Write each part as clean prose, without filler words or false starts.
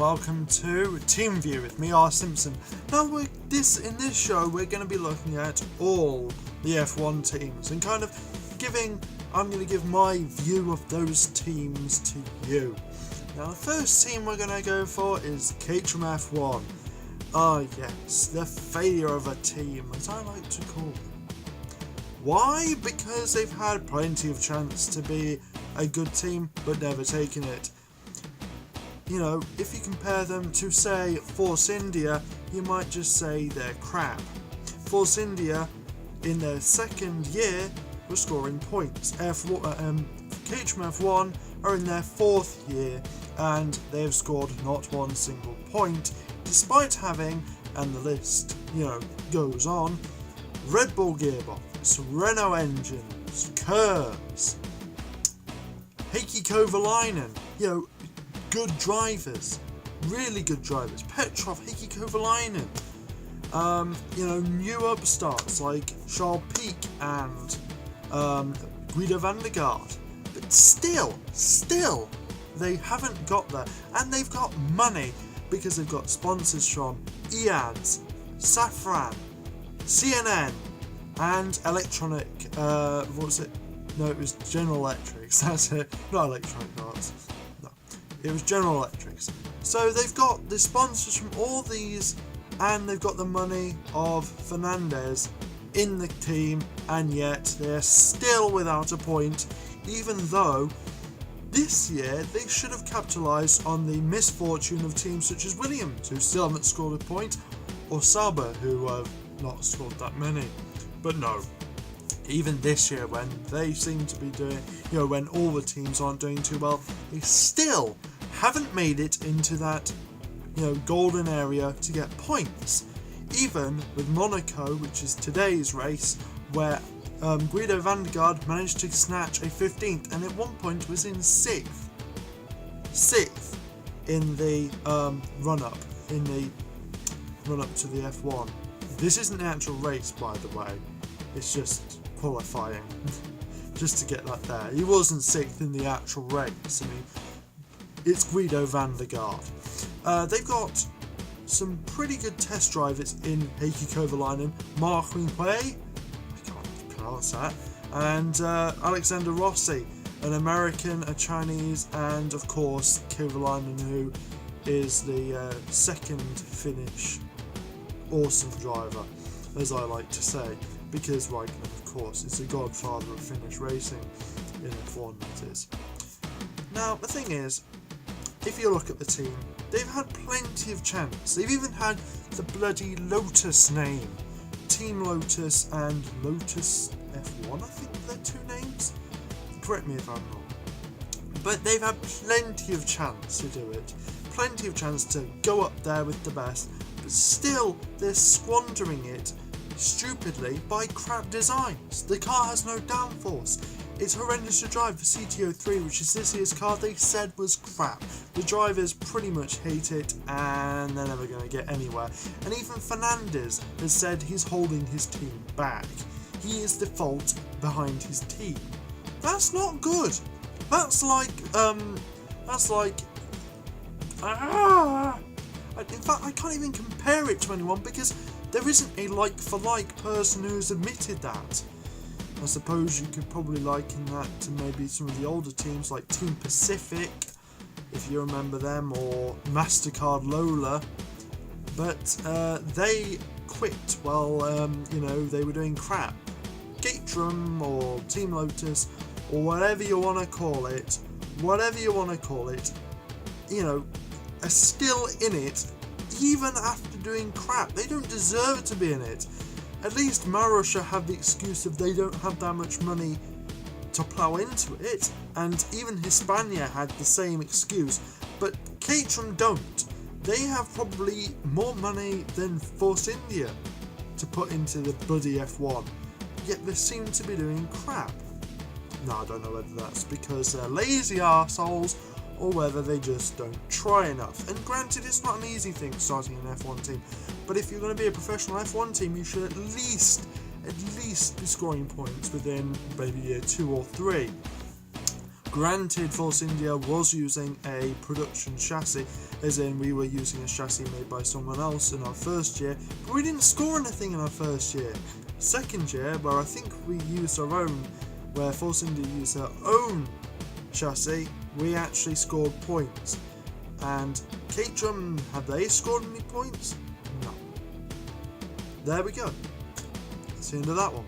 welcome to Team View with me, R. Simpson. Now, in this show, we're going to be looking at all the F1 teams and kind of I'm going to give my view of those teams to you. Now, the first team we're going to go for is Caterham F1. Ah, yes, the failure of a team, as I like to call them. Why? Because they've had plenty of chance to be a good team, but never taken it. You know, if you compare them to, say, Force India, you might just say they're crap. Force India, in their second year, were scoring points. Caterham F1 are in their fourth year, and they've scored not one single point, despite having, and the list, goes on, Red Bull gearbox, Renault engines, Curves, Heikki Kovalainen, good drivers, really good drivers. Petrov, Heikki Kovalainen. New upstarts like Charles Pic and Guido van der Garde. But still, they haven't got there. And they've got money because they've got sponsors from EADS, Safran, CNN, and Electronic. What was it? No, it was General Electrics. That's it. Not Electronic Arts. It was General Electrics. So they've got the sponsors from all these, and they've got the money of Fernandez in the team, and yet they're still without a point, even though this year they should have capitalised on the misfortune of teams such as Williams, who still haven't scored a point, or Sauber, who have not scored that many. But no. Even this year, when they seem to be doing, when all the teams aren't doing too well, they still haven't made it into that, golden area to get points. Even with Monaco, which is today's race, where Guido van der Garde managed to snatch a 15th, and at one point was in 6th in the run-up to the F1. This isn't the actual race, by the way. It's just qualifying, just to get that there. He wasn't 6th in the actual race. I mean, it's Guido van der Garde. They've got some pretty good test drivers in Heikki Kovalainen, Mark Winquay, I can't pronounce that, and Alexander Rossi, an American, a Chinese, and of course Kovalainen, who is the second Finnish awesome driver, as I like to say, because Raikkonen, of course, is the godfather of Finnish racing in F1, that is. Now, the thing is, if you look at the team, they've had plenty of chance. They've even had the bloody Lotus name. Team Lotus and Lotus F1, I think they're two names. Correct me if I'm wrong. But they've had plenty of chance to do it. Plenty of chance to go up there with the best. But still, they're squandering it stupidly by crap designs. The car has no downforce. It's horrendous to drive. The CTO3, which is this year's car, they said was crap. The drivers pretty much hate it, and they're never going to get anywhere. And even Fernandez has said he's holding his team back. He is the fault behind his team. That's not good. That's like, in fact, I can't even compare it to anyone because there isn't a like-for-like person who's admitted that. I suppose you could probably liken that to maybe some of the older teams like Team Pacific, if you remember them, or MasterCard Lola. But they quit while, they were doing crap. Caterham or Team Lotus, or whatever you want to call it, are still in it, even after doing crap. They don't deserve to be in it. At least Marussia have the excuse of they don't have that much money to plough into it, and even Hispania had the same excuse, but Caterham don't. They have probably more money than Force India to put into the bloody F1, yet they seem to be doing crap. Now, I don't know whether that's because they're lazy arseholes or whether they just don't try enough. And granted, it's not an easy thing starting an F1 team, but if you're going to be a professional F1 team, you should at least be scoring points within maybe year 2 or 3. Granted, Force India was using a production chassis, as in we were using a chassis made by someone else in our first year, but we didn't score anything in our first year. Second year, where I think we used our own, where Force India used their own chassis, we actually scored points. And Caterham, have they scored any points? No. There we go. That's the end of that one.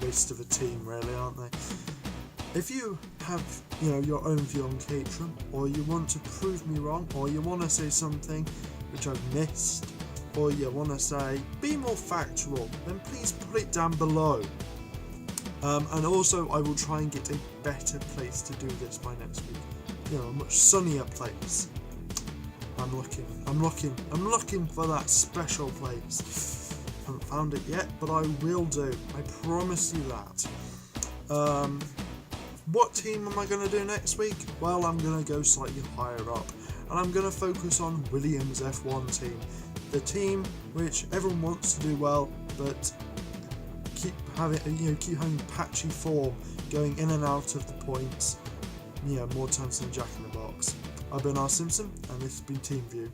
Waste of a team, really, aren't they? If you have, your own view on Caterham, or you want to prove me wrong, or you want to say something which I've missed, or you want to say be more factual, then please put it down below. And also, I will try and get a better place to do this by next week. A much sunnier place. I'm looking for that special place. Haven't found it yet, but I will do. I promise you that. What team am I going to do next week? Well, I'm going to go slightly higher up, and I'm going to focus on Williams' F1 team, the team which everyone wants to do well, but keep having patchy form, going in and out of the points, more times than Jack in the Box. I've been R. Simpson, and this has been Team View.